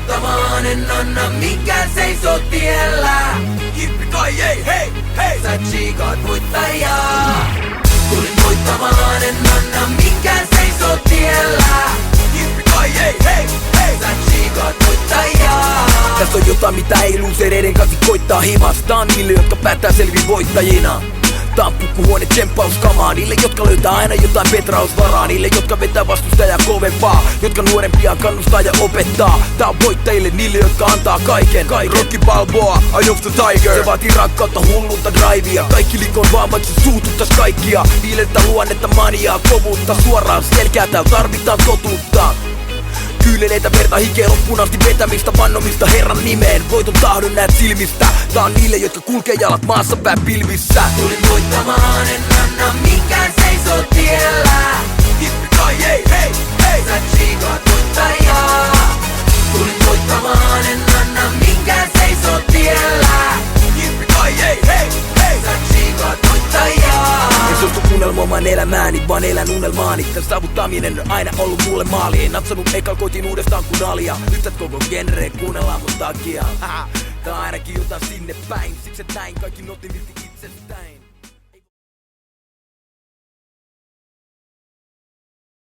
voittamaan, en anna minkään seisoo tiellä. Jippi-kai ei, hei, hei. Sä tsiikaat voittajaa. Tulin voittamaan, en anna minkään seisoo tiellä. Jippi-kai ei, hei, hei. Sä tsiikaat voittajaa. Tässä on jotain mitä ei luusereiden kanssa koittaa himas. Tää on niille jotka päättää selviä voittajina. Tää on pukkuhuone tsemppauskamaa. Niille jotka löytää aina jotain petrausvaraa. Niille jotka vetää vastustajaa kovempaa. Jotka nuorempia kannustaa ja opettaa. Tää on voittajille niille jotka antaa kaiken. Rocky Balboa, Eye of the Tiger. Se vaatii rakkautta, hullunta, drivea. Kaikki likon vaan vaikka se suututtais kaikkia. Niille tää luonnetta, maniaa, kovuutta. Suoraan selkää täällä tarvitaan totuutta. Kyyneleitä, verta, hikeä, loppuun asti vetämistä, vannomista Herran nimeen. Voiton tahdon näet silmistä. Tää on niille, jotka kulkee jalat maassa pää pilvissä. Tulin voittamaan, en anna minkään seisoo tiellä. Jippi-kai ei, hei, hei. Sä tsiikaat voittajaa. Tulin voittamaan, en anna minkään seisoo tiellä. Jippi-kai ei, hei, hei. Sä tsiikaat voittajaa. En suostu unelmoimaan elämääni, vaan elän unelmaani. Tän saavuttaminen on aina ollut mulle maali. En natsannut ekal, koitin uudestaan kun alia. Nyt et koko genre kuunnellaan mun takia. Tää on ainakin jotain sinne päin. Siksi et näin kaikki notin irti.